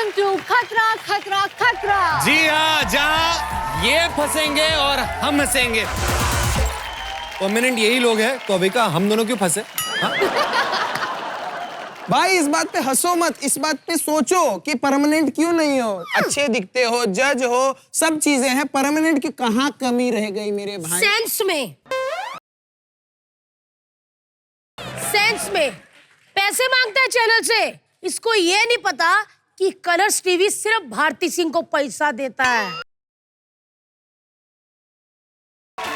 Welcome to खतरा खतरा खतरा। जी हाँ, जहाँ ये फंसेंगे और हम हंसेंगे। परमानेंट यही लोग हैं, तो अभी का हम दोनों क्यों फंसे? भाई इस बात पे हंसो मत, इस बात पे सोचो कि परमानेंट क्यों नहीं हो। अच्छे दिखते हो, जज हो, सब चीजें हैं, परमानेंट की कहाँ कमी रह गई मेरे भाई? सेंस में पैसे मांगता है चैनल से। इसको ये नहीं पता कि कलर्स टीवी सिर्फ भारती सिंह को पैसा देता है।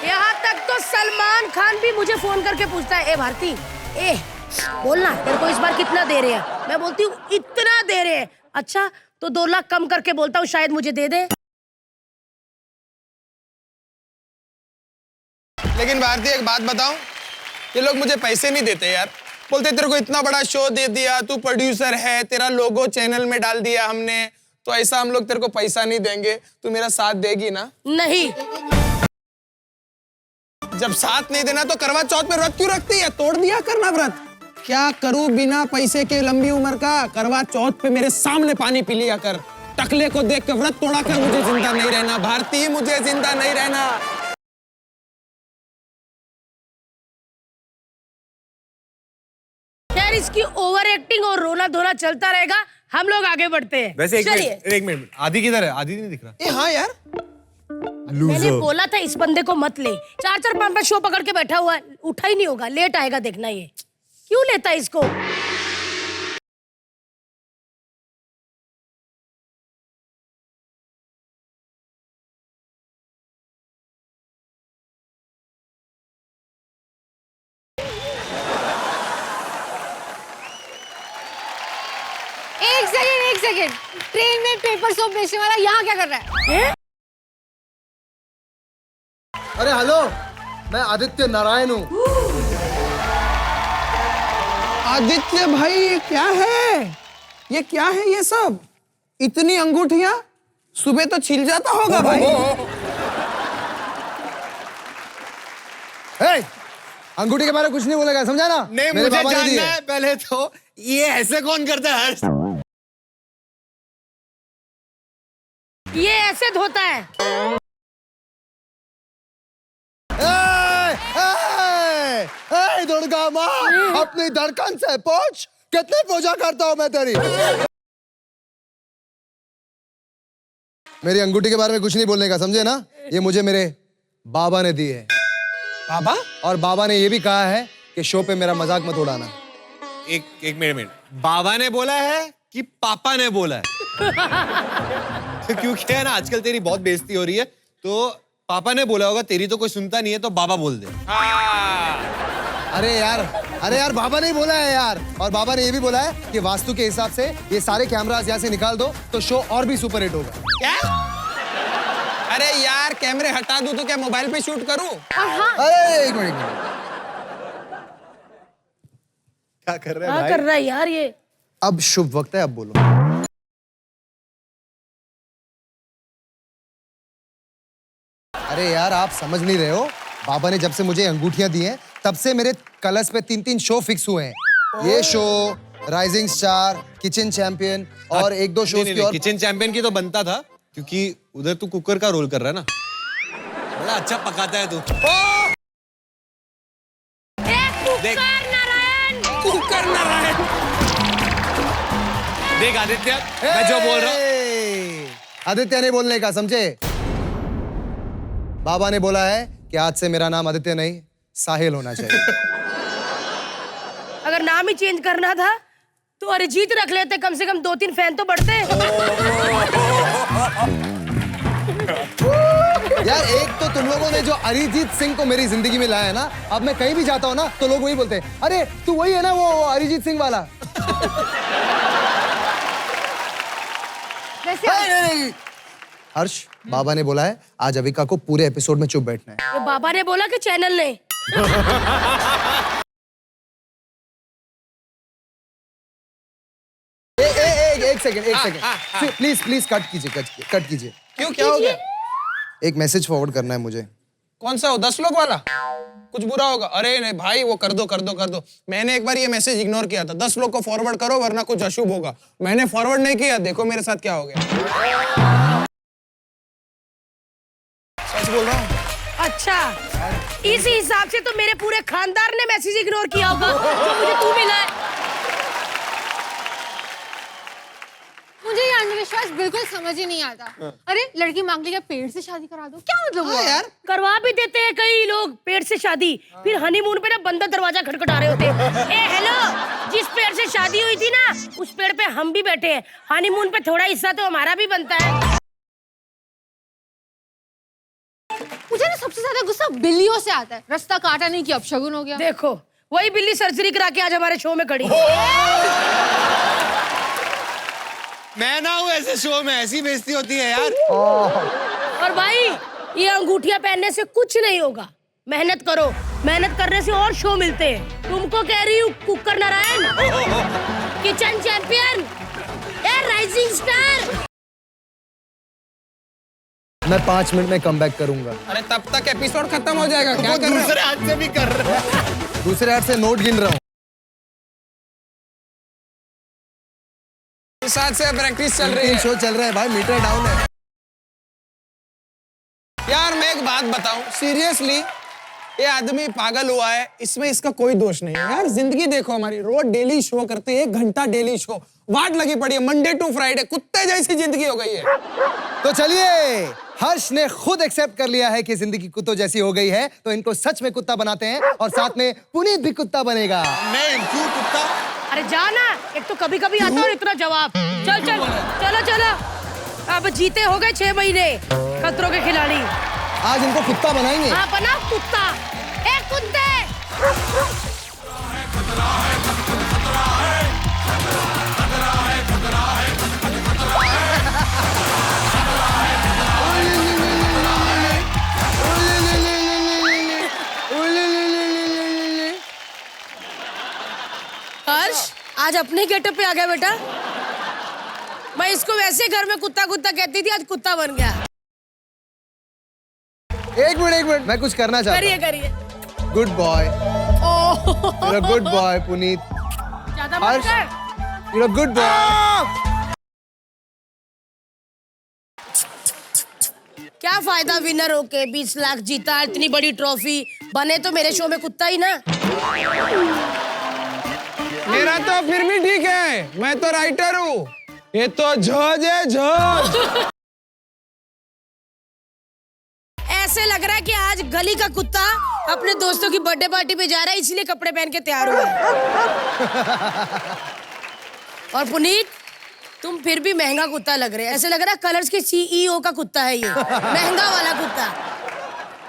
यहाँ तक तो सलमान खान भी मुझे फोन करके पूछता है, ए भारती, ए बोलना तेरे को इस बार कितना दे रहे हैं? मैं बोलती हूँ इतना दे रहे हैं। अच्छा तो 2 लाख कम करके बोलता हूँ शायद मुझे दे दे। लेकिन भारती एक बात बताऊं, ये लोग मुझे पैसे नहीं देते यार। बोलते तेरे को इतना बड़ा शो दे दिया, तू प्रोड्यूसर है, तेरा लोगो चैनल में डाल दिया हमने, तो ऐसा हम लोग तेरे को पैसा नहीं देंगे, तू मेरा साथ देगी ना? नहीं। जब साथ नहीं देना तो करवा चौथ पे व्रत क्यों रखती है? तोड़ दिया करना व्रत। क्या करूं बिना पैसे के लंबी उम्र का? करवा चौथ पे मेरे सामने पानी पी लिया कर। टकले को देख के व्रत तोड़ा कर मुझे जिंदा नहीं रहना भारती, मुझे जिंदा नहीं रहना। यार इसकी ओवर एक्टिंग और रोना धोना चलता रहेगा, हम लोग आगे बढ़ते हैं। वैसे चलिए। एक मिनट, आदि किधर है? आदि नहीं दिख रहा। हाँ यार, मैंने बोला था इस बंदे को मत ले। 4-4 5-5 शो पकड़ के बैठा हुआ है, उठा ही नहीं होगा, लेट आएगा देखना। ये क्यों लेता है इसको? एक सेकेंड, ट्रेन में पेपर सोप बेचने वाला यहाँ क्या कर रहा है? अरे हेलो, मैं आदित्य नारायण हूँ। आदित्य भाई, ये क्या है? ये क्या है ये सब? इतनी अंगूठियां? सुबह तो छिल जाता होगा भाई। हे, अंगूठी के बारे में कुछ नहीं बोलेगा, समझा ना? नहीं, मेरे मुझे बाबा ने जानना दिए। है पहले तो, ये ऐसे कौन करता है? ये ऐसे धोता है। दुर्गा माँ, अपनी धड़कन से पूछ, कितनी पूजा करता हूँ मैं तेरी। मेरी अंगूठी के बारे में कुछ नहीं बोलने का, समझे ना? ये मुझे मेरे बाबा ने दी है। बाबा? और बाबा ने ये भी कहा है कि शो पे मेरा मजाक मत उड़ाना। एक मिनट, बाबा ने बोला है कि पापा ने बोला है? क्योंकि है ना, आजकल तेरी बहुत बेइज्जती हो रही है, तो पापा ने बोला होगा, तेरी तो कोई सुनता नहीं है, तो बाबा बोल दे। अरे यार बाबा ने ही बोला है यार। और बाबा ने ये भी बोला है कि वास्तु के हिसाब से ये सारे कैमरास यहाँ से निकाल दो तो शो और भी सुपर हिट होगा। क्या? अरे यार, कैमरे हटा दूं तो क्या मोबाइल पे शूट करूं? अरे एक मिनट, क्या कर रहे हैं भाई? कर रहा है यार ये। अब शुभ वक्त है, अब बोलो। अरे यार, आप समझ नहीं रहे हो। बाबा ने जब से मुझे अंगूठियां दी हैं, तब से मेरे कलर्स पे 3-3 शो फिक्स हुए हैं। ये show, rising star, kitchen champion और 1-2 शोज की और। किचन चैंपियन की तो बनता था, क्योंकि उधर तू कुकर का रोल कर रहा है ना। बड़ा अच्छा पकाता है तू। देख कुकर नारायण। देख आदित्य, मैं जो बोल रहा हूँ। आदित्य नहीं बोलने का, समझे? बाबा ने बोला है कि आज से मेरा नाम आदित्य नहीं, साहिल होना चाहिए। अगर नाम ही चेंज करना था तो अरिजीत रख लेते, कम से कम 2-3 फैन तो बढ़ते। यार, एक तो तुम लोगों ने जो अरिजीत सिंह को मेरी जिंदगी में लाया है ना, अब मैं कहीं भी जाता हूँ ना तो लोग वही बोलते हैं, अरे तू वही है ना वो अरिजीत सिंह वाला। वैसे हर्ष, बाबा ने बोला है आज अविका को पूरे एपिसोड में चुप बैठना है। ये बाबा ने बोला कि चैनल ने? एक सेकंड, प्लीज कट कीजिए। क्यों, क्या हो गया? एक मैसेज फॉरवर्ड करना है मुझे। कौन सा हो? 10 लोग वाला? कुछ बुरा होगा? अरे नहीं भाई, वो कर दो कर दो कर दो। मैंने एक बार ये मैसेज इग्नोर किया था, 10 लोग को फॉरवर्ड करो वरना कुछ अशुभ होगा। मैंने फॉरवर्ड नहीं किया, देखो मेरे साथ क्या हो गया। सच बोल रहा हूँ। अच्छा, इस हिसाब से तो मेरे पूरे खानदान ने मैसेज इग्नोर किया होगा जो मुझे तू मिला है। मुझे ये अंधविश्वास बिल्कुल समझ ही नहीं आता। अरे लड़की मांग ली, क्या पेड़ से शादी करा दो? क्या मतलब हुआ? यार करवा भी देते हैं कई लोग पेड़ से शादी, फिर हनीमून पे ना बंदा दरवाजा खटखटा रहे होते हैं। ए हेलो, जिस पेड़ से शादी हुई थी ना, उस पेड़ पे हम भी बैठे हैं, हनीमून पे थोड़ा हिस्सा तो हमारा भी बनता है। मुझे ना सबसे ज्यादा गुस्सा बिल्लियों से आता है। रास्ता काटा नहीं कि अपशगुन हो गया। देखो, वही बिल्ली सर्जरी करा के आज हमारे शो में खड़ी। मैं ना हूँ ऐसे शो में, ऐसी बेइज्जती होती है यार। और भाई, ये अंगूठियां पहनने से कुछ नहीं होगा। मेहनत करो, मेहनत करने से और शो मिलते हैं। तुमको कह रही हूँ cooker Narayan, kitchen champion, rising star. मैं 5 मिनट में कम बैक करूंगा। अरे तब तक एपिसोड खत्म हो जाएगा। क्या कर रहे हो? दूसरे हाथ से भी कर रहे हैं। दूसरे हाथ से नोट गिन रहा हूँ। इस हाथ से प्रैक्टिस चल रही है। शो चल रहा है भाई, मीटर डाउन है। यार मैं एक बात बताऊं, सीरियसली ये आदमी पागल हुआ है, इसमें इसका कोई दोष नहीं है। यार जिंदगी देखो हमारी, रोज डेली शो करते हैं, 1 घंटा डेली शो, वाट लगी पड़ी है, मंडे टू फ्राइडे, कुत्ते जैसी जिंदगी हो गई है। तो चलिए, हर्ष ने खुद एक्सेप्ट कर लिया है कि जिंदगी कुत्तों जैसी हो गई है, तो इनको सच में कुत्ता बनाते हैं और साथ में पुनीत भी कुत्ता बनेगा। नहीं, क्यों कुत्ता? अरे जाना, एक तो कभी कभी आता और इतना जवाब। चल चल, चलो चलो, अब जीते हो गए 6 महीने खतरों के खिलाड़ी। आज इनको कुत्ता बनाएंगे। हाँ, बना कुत्ता। ए कुत्ते, हर्ष आज अपने गेटअप पे आ गया बेटा। मैं इसको वैसे घर में कुत्ता कुत्ता कहती थी, आज कुत्ता बन गया। एक मिनट, मैं कुछ करना चाहता करिए हूँ। करिए। गुड बॉय, ओह, गुड बॉय पुनीत। ज्यादा मत हर्ष, कर। you're a good boy। क्या फायदा विनर होके 20 लाख जीता, इतनी बड़ी ट्रॉफी, बने तो मेरे शो में कुत्ता ही ना। मेरा तो फिर भी ठीक है, मैं तो राइटर हूँ, ये तो जज है, जज। ऐसे लग रहा है कि आज गली का कुत्ता अपने दोस्तों की बर्थडे पार्टी पे जा रहा है, इसलिए कपड़े पहन के तैयार हुआ है। और पुनीत, तुम फिर भी महंगा कुत्ता लग रहे हैं। ऐसे लग रहा है कलर्स के सीईओ का कुत्ता है ये, महंगा वाला कुत्ता।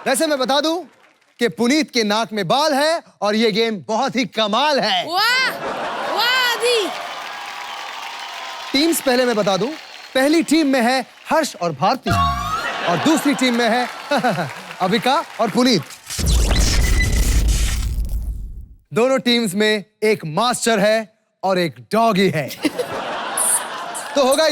वैसे मैं बता दूं कि पुनीत के नाक में बाल है और ये गेम बहुत ही कमाल है। वाह वाह आदि। टीम्स पहले मैं बता दूं, पहली टीम में है हर्ष और भारती और दूसरी टीम में है अविका और पुनीत। दोनों टीम्स में एक मास्टर है और एक डॉगी है। तो होगा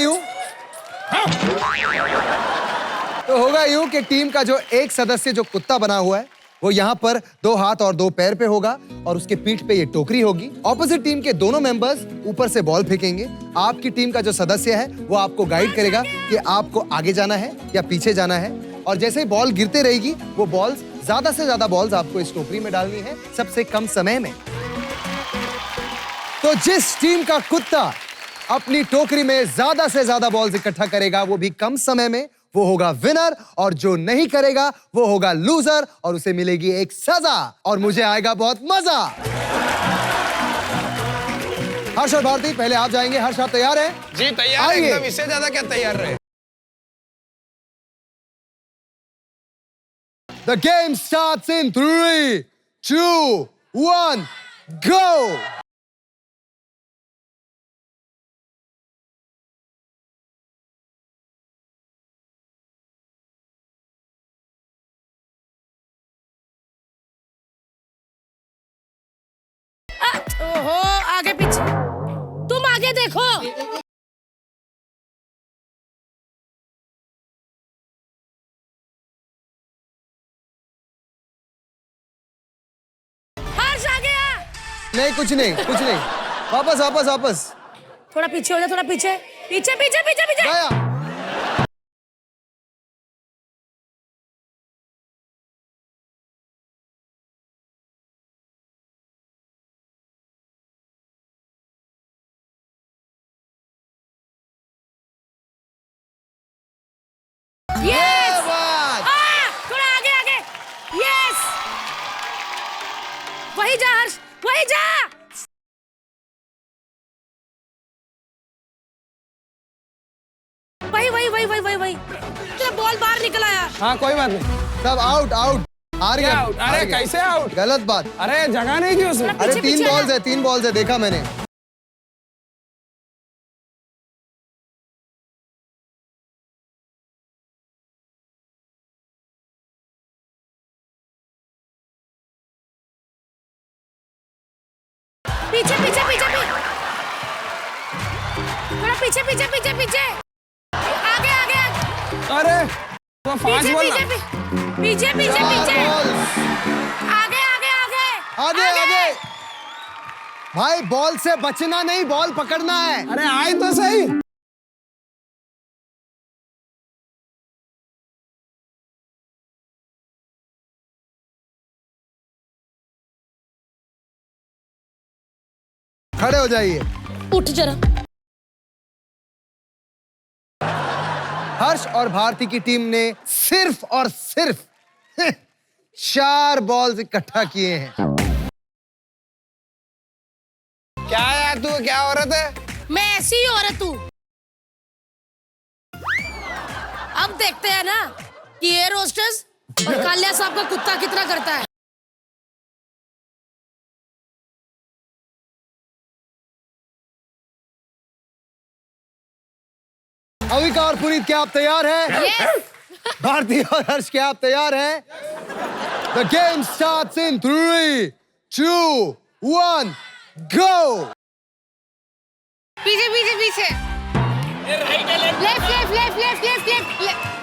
यूं कि टीम का जो एक सदस्य जो कुत्ता बना हुआ है वो यहाँ पर 2 हाथ और 2 पैर पे होगा और उसके पीठ पे ये टोकरी होगी। ऑपोजिट टीम के दोनों मेंबर्स ऊपर से बॉल फेंकेंगे। आपकी टीम का जो सदस्य है वो आपको गाइड करेगा कि आपको आगे जाना है या पीछे जाना है, और जैसे ही बॉल गिरते रहेगी वो बॉल्स, ज्यादा से ज्यादा बॉल्स आपको इस टोकरी में डालनी है सबसे कम समय में। तो जिस टीम का कुत्ता अपनी टोकरी में ज्यादा से ज्यादा बॉल्स इकट्ठा करेगा वो भी कम समय में, वो होगा विनर, और जो नहीं करेगा वो होगा लूजर और उसे मिलेगी एक सजा और मुझे आएगा बहुत मजा। हर्ष और भारती पहले आप जाएंगे। हर्ष आप तैयार हैं? जी तैयार है, आइए। एकदम, इससे ज्यादा क्या तैयार रहे। The game starts in 3, 2, 1, go! ओहो, आगे पीछे, तुम आगे देखो। नहीं कुछ नहीं कुछ नहीं, वापस वापस वापस। थोड़ा पीछे हो जा, थोड़ा पीछे पीछे पीछे पीछे पीछे। गया। यस बात। थोड़ा आगे आगे। यस वही जा हर्ष, वही जा। वही वही वही वही वही वही तेरा बॉल बाहर निकल आया। हाँ कोई बात नहीं। सब आउट आउट, हार क्या गया। आउट? हार अरे गया। कैसे आउट? गलत बात। अरे जगह नहीं थी उसमें। अरे पीछे तीन पीछे बॉल्स आना। है, 3 बॉल्स है, देखा मैंने। पीछे पीछे पीछे पीछे थोड़ा पीछे पीछे पीछे पीछे आगे आगे आगे। अरे तो फास्ट पीछे बोल पीछे ना। पीछे पीछे चार पीछे बॉल्स। आगे आगे आगे आगे आगे। भाई बॉल से बचना नहीं, बॉल पकड़ना है। अरे आए तो सही। खड़े हो जाइए। उठ जरा। हर्ष और भारती की टीम ने सिर्फ और सिर्फ 4 बॉल्स इकट्ठा किए हैं। क्या है यार तू, क्या औरत है? मैं ऐसी ही औरत हूँ। अब देखते हैं ना कि एयर होस्टेस और कालिया साहब का कुत्ता कितना करता है। अविका और पुनीत, क्या आप तैयार हैं? यस भारती और हर्ष, क्या आप तैयार हैं? The game starts in 3, 2, 1, go! पीछे पीछे पीछे। Left left left left left left.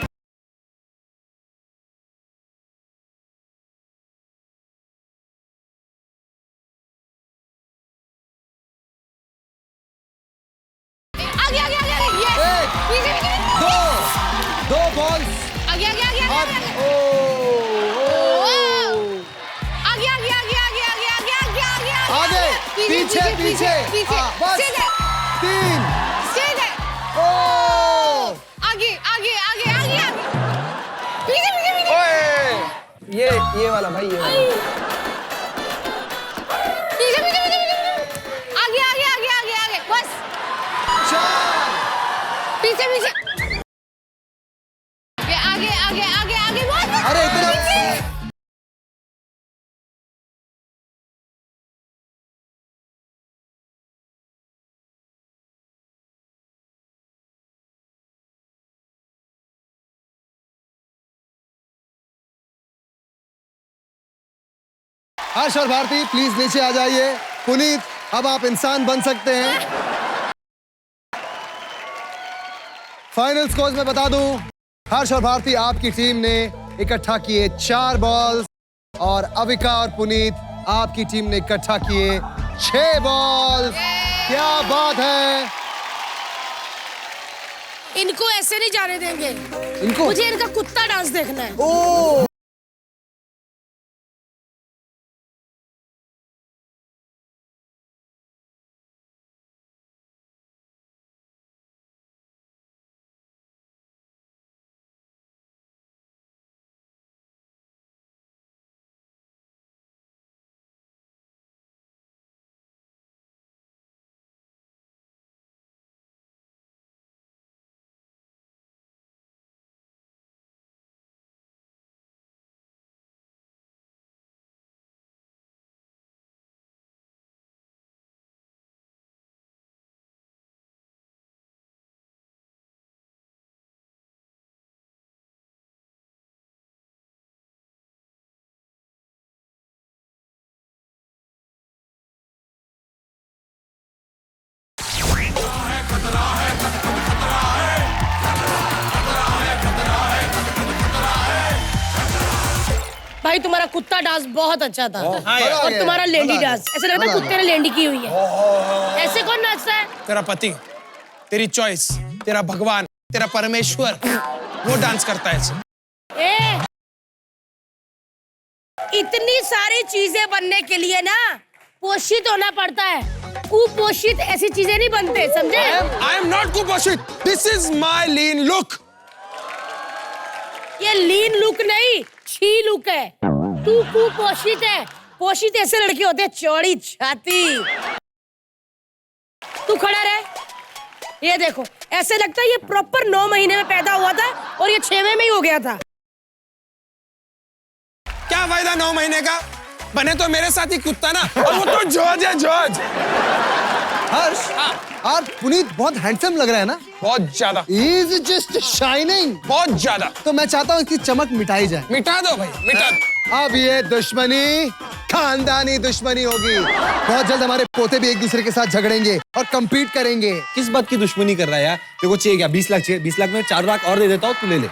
आगे आगे आगे आगे। यस एक, पीछे पीछे पीछे। 2 बॉल्स। आगे आगे आगे आगे आगे। आगे आगे आगे आगे आगे आगे आगे आगे आगे, पीछे पीछे। पीछे हाँ, बस। सीधे 3, सीधे। ओ! आगे आगे आगे आगे आगे। पीछे पीछे पीछे। ओए ये वाला भाई, ये वाला। पीछे पीछे पीछे पीछे। आगे आगे आगे आगे आगे बस। 4। पीछे पीछे। आगे आगे आगे आगे बस। अरे इतना हर्ष और भारती प्लीज नीचे आ जाइए। पुनीत, अब आप इंसान बन सकते हैं। फाइनल स्कोर्स में बता दूं, हर्ष और भारती आपकी टीम ने इकट्ठा किए 4 बॉल्स और अविका और पुनीत आपकी टीम ने इकट्ठा किए 6 बॉल्स। क्या बात है! इनको ऐसे नहीं जाने देंगे। इनको मुझे इनका कुत्ता डांस देखना है। ओ भाई तुम्हारा कुत्ता डांस बहुत अच्छा था। हाँ यार। और तुम्हारा लेंडी डांस ऐसा लगता है कुत्ते ने लेंडी की हुई है। ऐसे कौन नाचता है? तेरा पति, तेरी चॉइस, तेरा भगवान, तेरा परमेश्वर, वो डांस करता है ऐसे। ए, इतनी सारी चीजें बनने के लिए ना पोषित होना पड़ता है। कुपोषित ऐसी चीजें नहीं बनते, समझे? I am not कुपोषित। This is my lean look। ये लीन लुक नहीं, छी लुक है। तू कुपोषित है। पोषित ऐसे लड़के होते हैं, चौड़ी छाती। तू खड़ा रहे। ये देखो, ऐसे लगता है ये प्रॉपर 9 महीने में पैदा हुआ था और ये 6वें में ही हो गया था। क्या फायदा 9 महीने का? बने तो मेरे साथ ही कुत्ता ना, और वो तो जॉर्ज है, जॉर्ज। हर्ष, और पुनीत बहुत हैंडसम लग रहा है ना? बहुत ज्यादा, He's just shining। बहुत ज्यादा। तो मैं चाहता हूँ इसकी चमक मिटाई जाए। मिटा दो भाई, मिटा दो। अब ये दुश्मनी खानदानी दुश्मनी होगी। बहुत जल्द हमारे पोते भी एक दूसरे के साथ झगड़ेंगे और compete करेंगे। किस बात की दुश्मनी कर रहा है यार? देखो चाहिए क्या? 20 लाख चाहिए। 20 लाख में 4 लाख और दे देता हूँ, तू ले ले।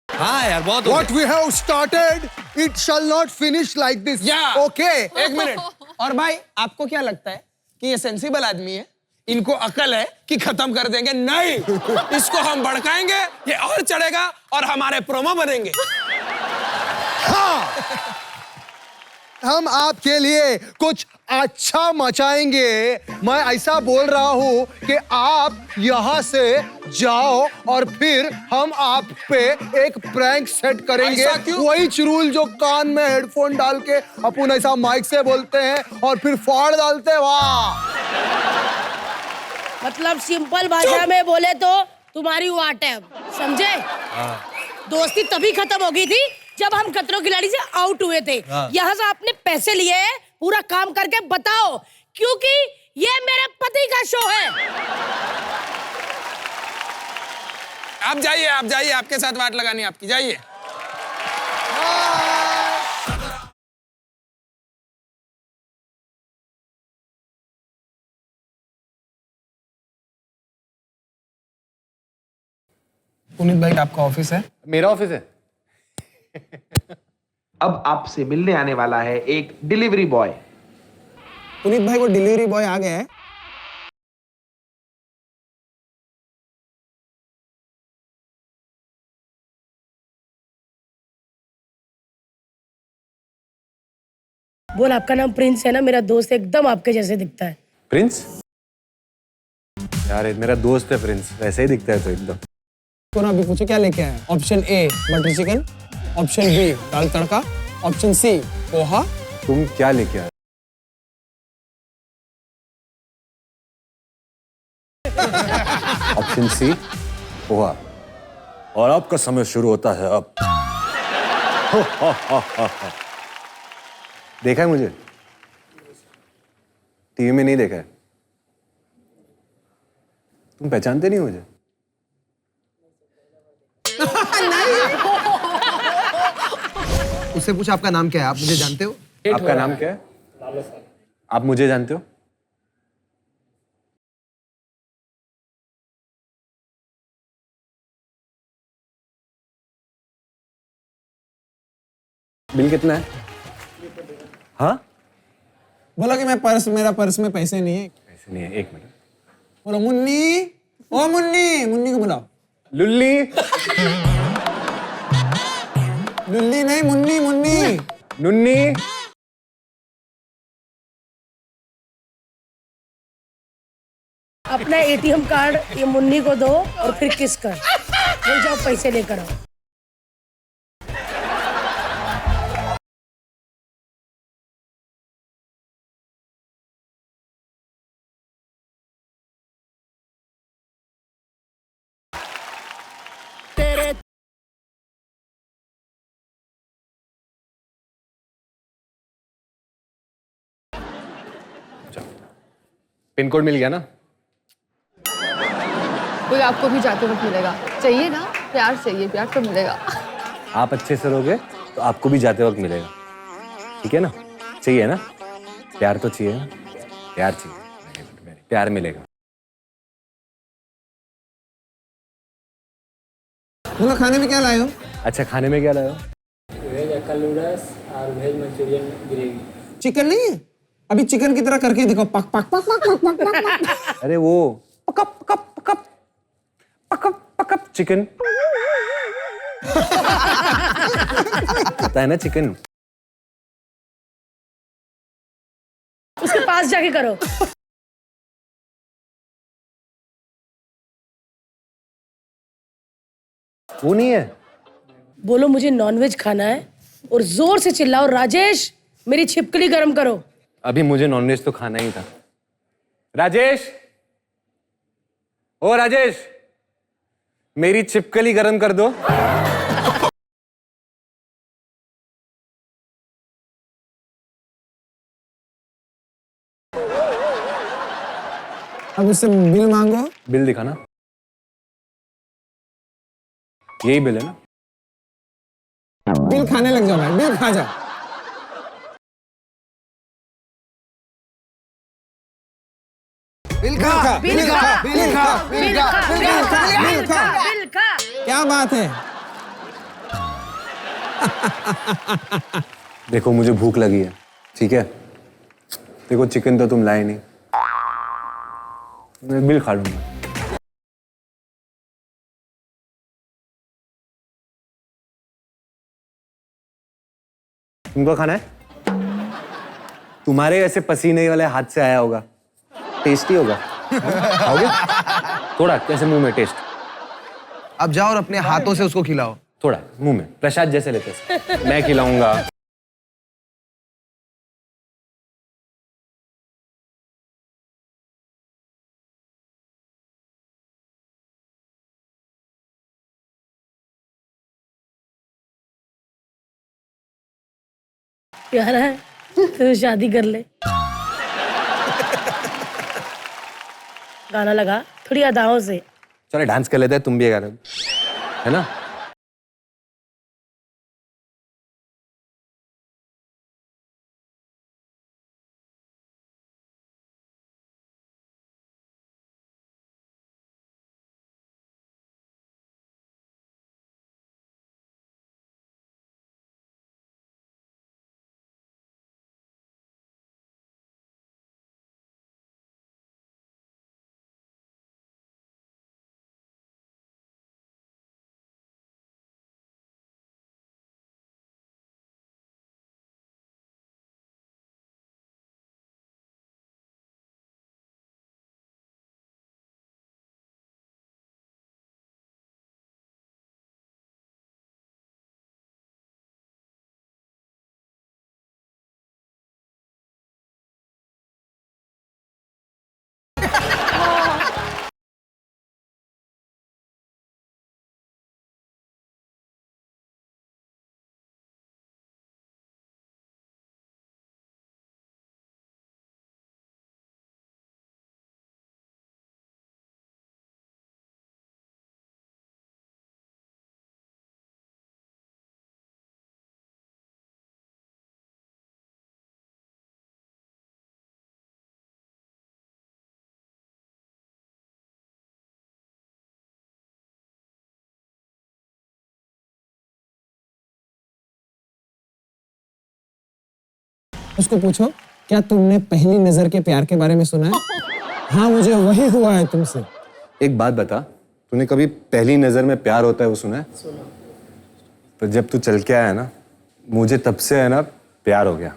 हाँ यार, बहुत हो What we have started, it shall not finish like this। Yeah। Okay। एक मिनट। और भाई, आपको क्या लगता है कि ये सेंसिबल आदमी है? इनको अकल है कि खत्म कर देंगे? नहीं, इसको हम भड़काएंगे, ये और चढ़ेगा और हमारे प्रोमो बनेंगे। हाँ, हम आपके लिए कुछ अच्छा मचाएंगे। मैं ऐसा बोल रहा हूँ कि आप यहाँ से जाओ और फिर हम आप पे एक प्रैंक सेट करेंगे। ऐसा क्यों? वही चुरूल जो कान में हेडफोन डाल के अपन ऐसा माइक से बोलते हैं और फिर फाड़ डालते हैं। वाह! मतलब सिंपल भाषा में बोले तो तुम्हारी वाट है, समझे? दोस्ती तभी खत्म हो गई थी जब हम खतरों के खिलाड़ी से आउट हुए थे। यहाँ से आपने पैसे लिए हैं, पूरा काम करके बताओ, क्योंकि ये मेरे पति का शो है। आप जाइए, आपके साथ वाट लगानी आपकी, जाइए। पुनीत भाई, आपका ऑफिस है? मेरा ऑफिस है। अब आपसे मिलने आने वाला है एक डिलीवरी बॉय। पुनीत भाई, वो डिलीवरी बॉय आ गया है। बोल, आपका नाम प्रिंस है ना? मेरा दोस्त एकदम आपके जैसे दिखता है। प्रिंस? यार ये मेरा दोस्त है प्रिंस, वैसे ही दिखता है तो एकदम। तो ना अभी पूछो क्या लेके आया? Option A butter chicken, option B दाल तड़का, ऑप्शन सी पोहा। तुम क्या लेके आए? Option C poha. और आपका समय शुरू होता है अब। देखा है मुझे? टीवी में नहीं देखा है। तुम पहचानते नहीं मुझे? उससे पूछ आपका नाम क्या है, आप मुझे जानते हो? आपका नाम क्या है? आप मुझे जानते हो? बिल कितना है? हाँ? बोला कि मेरा पर्स में पैसे नहीं है। ऐसे नहीं है, एक मिनट। बोलो मुन्नी, ओ मुन्नी, मुन्नी को बुलाओ। लुल्ली। लुल्ली नहीं, मुन्नी, मुन्नी। नुन्नी। अपना एटीएम कार्ड ये मुन्नी को दो और फिर किस कर बोल, जाओ पैसे लेकर आओ। पिन कोड मिल गया ना? कोई आपको भी जाते वक्त मिलेगा। चाहिए ना? प्यार चाहिए, प्यार तो मिलेगा। आप अच्छे से रहोगे तो आपको भी जाते वक्त मिलेगा, ठीक है ना? चाहिए ना? प्यार तो चाहिए ना? प्यार चाहिए, प्यार मिलेगा। बोला खाने में क्या लाए हो? अच्छा, खाने में क्या लाए हो? तड़का नूडल्स और वेज मंचूरियन ग्रेवी। चिकन नहीं है? अभी चिकन की तरह करके दिखाओ। पक पक पक पक पक पक पक पक। अरे वो पकप पकप पकप पकप पकप चिकन पता है ना चिकन। उसके पास जाके करो। वो नहीं है। बोलो मुझे नॉनवेज खाना है और जोर से चिल्लाओ, राजेश मेरी छिपकली गरम करो। अभी मुझे नॉनवेज तो खाना ही था। राजेश, ओ राजेश, मेरी छिपकली गरम कर दो। अब उससे बिल मांगो। बिल दिखाना। यही बिल है ना? बिल खाने लग जाओ भाई, बिल खा जाओ। बिल खा, बिल खा, बिल खा, बिल खा, बिल खा, बिल खा। बिल खा। क्या बात है? देखो मुझे भूख लगी है, ठीक है? देखो चिकन तो तुम लाए नहीं, मैं बिल खा लूंगा। तुमको खाना है? तुम्हारे ऐसे पसीने वाले हाथ से आया होगा, टेस्टी होगा। खाओगे? थोड़ा कैसे मुंह में टेस्ट। अब जाओ और अपने हाथों से उसको खिलाओ। थोड़ा मुंह में प्रसाद जैसे लेते हैं। मैं खिलाऊंगा। प्यारा है तो शादी कर ले। गाना लगा थोड़ी अदाओं से। चलो डांस कर लेते हैं, तुम भी गा रहे हो, है ना? उसको पूछो, क्या तुमने पहली नजर के प्यार के बारे में सुना है? हाँ, मुझे वही हुआ है तुमसे। एक बात बता, तूने कभी पहली नजर में प्यार होता है वो सुना है? तो जब तू चल के आया ना, मुझे तब से है ना प्यार हो गया।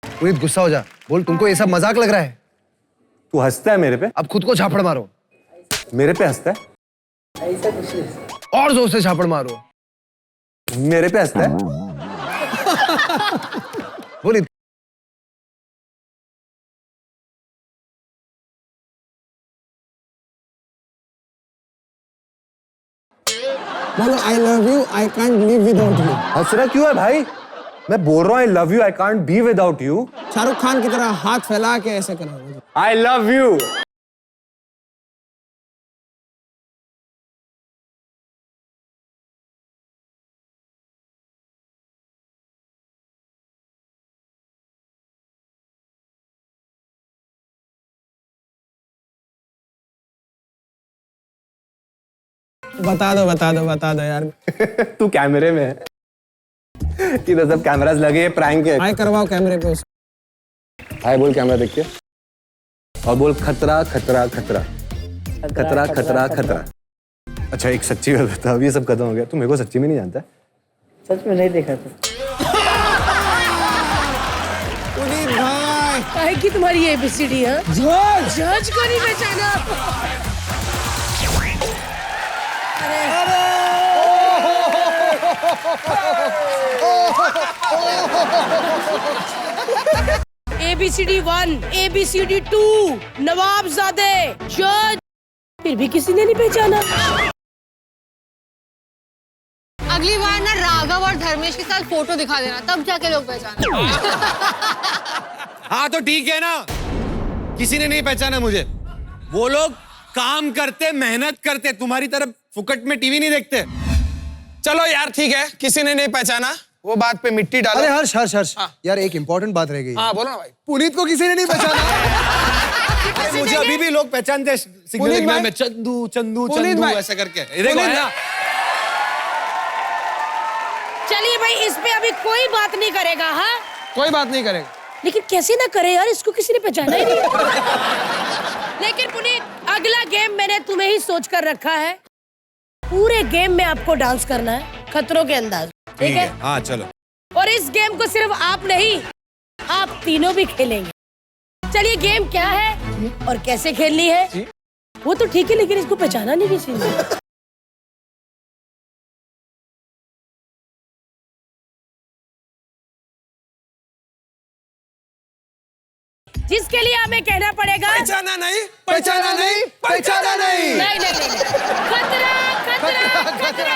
पुनीत गुस्सा हो जा, बोल तुमको ये सब मजाक लग रहा है? तू हंसता है मेरे पे? अब खुद को झापड़ मारो। मेरे पे हंसता है? ऐसा कुछ नहीं। और जोर से झापड़ मारो। मेरे पे हंसता है? बोल बोलो I love you, I can't live without you. हंस रहा क्यों है भाई? मैं बोल रहा हूँ I love you, I can't be without you. Shahrukh Khan की तरह हाथ फैला के ऐसे करो। I love you. बता दो यार। तू कैमरे में है। इधर सब कैमरास लगे हैं, प्रैंक है। हाय करवाओ कैमरे पे। हाय बोल कैमरा देख के, और बोल खतरा खतरा खतरा खतरा खतरा खतरा। अच्छा एक सच्ची बात बता, अब ये सब खत्म हो गया, तू मेरे को सच्ची में नहीं जानता? सच में नहीं देखा था। पुनीत भाई काहे की तुम्हारी ABCD है? जज को नहीं पहचाना। ABCD 1, ABCD 2, नवाबजादे, जज, फिर भी किसी ने नहीं पहचाना। अगली बार ना राघव और धर्मेश के साथ फोटो दिखा देना, तब जाके लोग पहचाने। हाँ तो ठीक है ना, किसी ने नहीं पहचाना मुझे। वो लोग काम करते, मेहनत करते, तुम्हारी तरफ फुकट में टीवी नहीं देखते। चलो यार ठीक है, किसी ने नहीं पहचाना, वो बात पे मिट्टी डालो। अरे हर्ष हर्ष हर्ष, हाँ। यार एक इंपॉर्टेंट बात रह गई। हाँ बोलो ना भाई। पुनीत को किसी ने नहीं पहचाना। अरे मुझे अभी भी लोग पहचानते हैं सिग्नल पुनीत सिग्नल भाई। में, चंदू चंदू पुनीत चंदू भाई। ऐसे करके। ये देखो पुनीत है ना? चलिए भाई, इस पे अभी कोई बात नहीं करेगा। हाँ, कोई बात नहीं करेगा। लेकिन कैसे ना करे यार, इसको किसी ने पहचाना ही नहीं। लेकिन पुनीत, अगला गेम मैंने तुम्हें ही सोच कर रखा है। पूरे गेम में आपको डांस करना है खतरों के अंदाज, ठीक है? हाँ चलो। और इस गेम को सिर्फ आप नहीं, आप तीनों भी खेलेंगे। चलिए गेम क्या है और कैसे खेलनी है वो तो ठीक है, लेकिन इसको पहचाना नहीं किसी ने। जिसके लिए हमें कहना पड़ेगा पहचाना नहीं, पहचाना नहीं, पहचाना नहीं। नहीं नहीं नहीं, खतरा खतरा खतरा।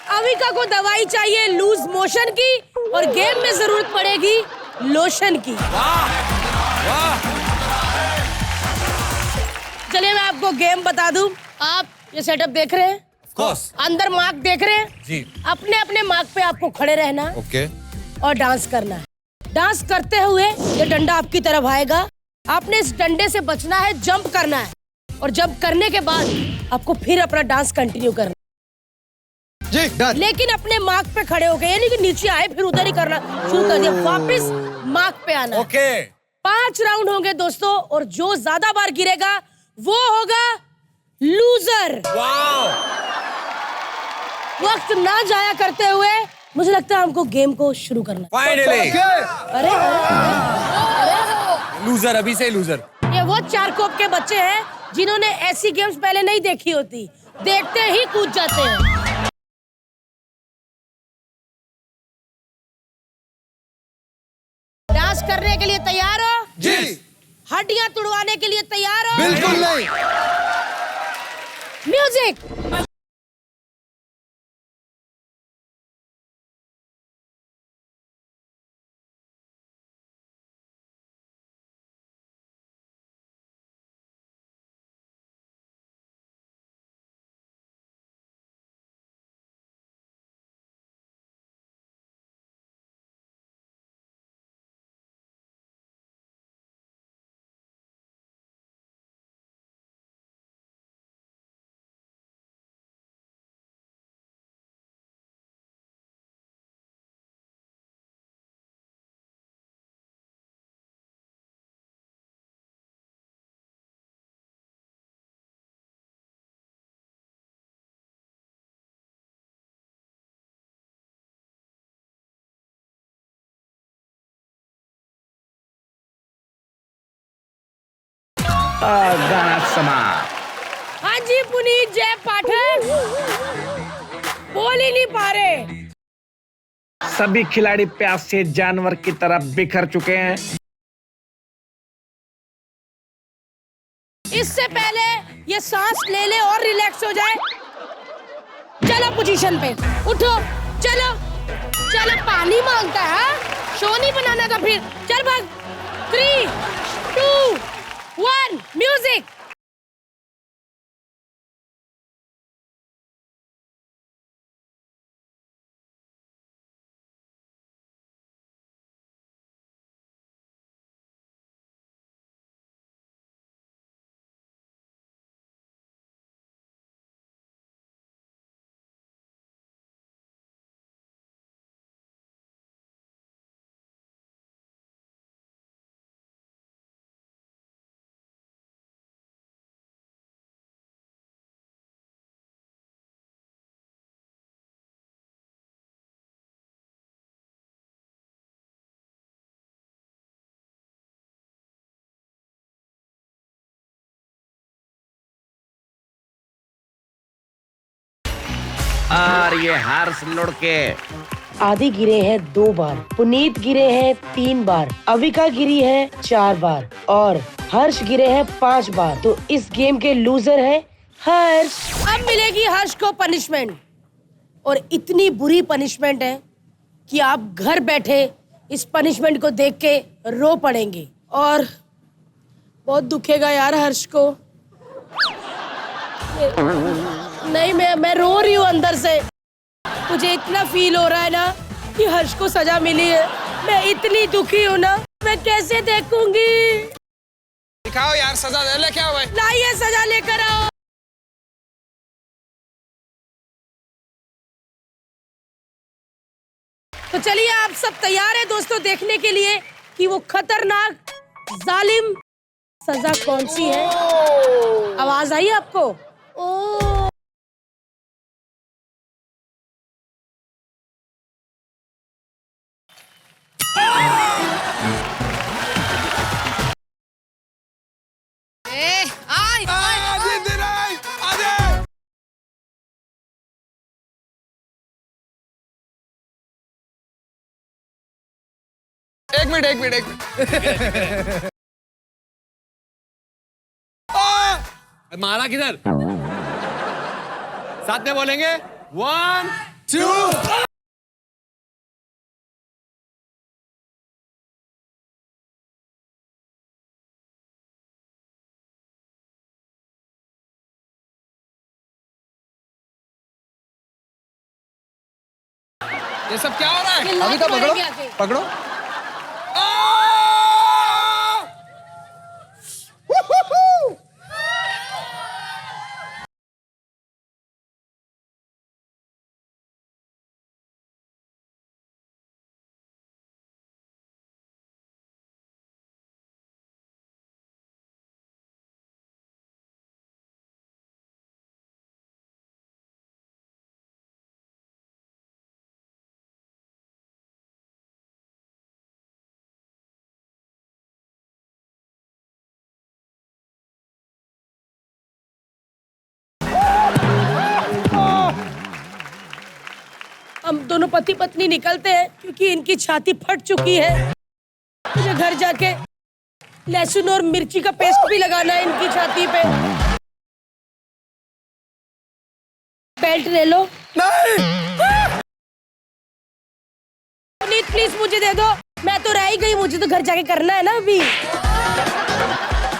अविका को दवाई चाहिए लूज मोशन की, और गेम में जरूरत पड़ेगी लोशन की। चलिए मैं आपको गेम बता दूं। आप ये सेटअप देख रहे हैं, अंदर मार्क देख रहे हैं जी। अपने अपने मार्क पे आपको खड़े रहना है ओके। और डांस करना है। डांस करते हुए ये डंडा आपकी तरफ आएगा, आपने इस डंडे से बचना है, जंप करना है, और जंप करने के बाद आपको फिर अपना डांस कंटिन्यू करना जी डन। लेकिन अपने मार्क पे खड़े हो गए, यानी कि नीचे आए फिर उधर ही करना शुरू कर दिया, वापस मार्क पे आना। ओके। 5 राउंड होंगे दोस्तों, और जो ज्यादा बार गिरेगा वो होगा लूजर। वक्त ना जाया करते हुए मुझे लगता है हमको गेम को शुरू करना। फाइनली अरे लूजर, अभी से लूजर। ये वो 4 कोप के बच्चे हैं जिन्होंने ऐसी गेम्स पहले नहीं देखी होती, देखते ही कूद जाते हैं। डांस करने के लिए तैयार हो? जी। हड्डियां तुड़वाने के लिए तैयार हो? बिल्कुल नहीं। म्यूजिक। गाना समाप्त। हाँ जी पुनीत जय पाठक, बोल ही नहीं पा रहे। सभी खिलाड़ी प्यास से जानवर की तरह बिखर चुके हैं। इससे पहले ये सांस ले ले और रिलैक्स हो जाए। चलो पोजीशन पे उठो, चलो चलो, पानी मांगता है, शो नहीं बनाना था फिर। चल भाग। 3 2, 1, म्यूजिक। और ये हर्ष लुढ़के आदि गिरे हैं 2 बार, पुनीत गिरे हैं 3 बार, अविका गिरी है 4 बार और हर्ष गिरे हैं 5 बार। तो इस गेम के लूजर है हर्ष। अब मिलेगी हर्ष को पनिशमेंट, और इतनी बुरी पनिशमेंट है कि आप घर बैठे इस पनिशमेंट को देख के रो पड़ेंगे और बहुत दुखेगा यार हर्ष को। नहीं, मैं रो रही हूँ अंदर से। मुझे इतना फील हो रहा है ना कि हर्ष को सजा मिली है। मैं इतनी दुखी हूँ ना, मैं कैसे देखूंगी। दिखाओ यार सजा दे ले, क्या हुआ है? लाइए सजा लेकर आओ। तो चलिए, आप सब तैयार हैं दोस्तों देखने के लिए कि वो खतरनाक जालिम सजा कौन सी है? आवाज आई आपको? ओ एक मिनट मारा किधर? साथ में बोलेंगे 1, 2। ये सब क्या हो रहा है? अभी तो पकड़ो, पकड़ो। हम दोनों पति पत्नी निकलते हैं क्योंकि इनकी छाती फट चुकी है। मुझे घर जाके लहसुन और मिर्ची का पेस्ट भी लगाना है इनकी छाती पे। बेल्ट ले लो। नहीं। प्लीज मुझे दे दो, मैं तो रह ही गई, मुझे तो घर जाके करना है ना अभी।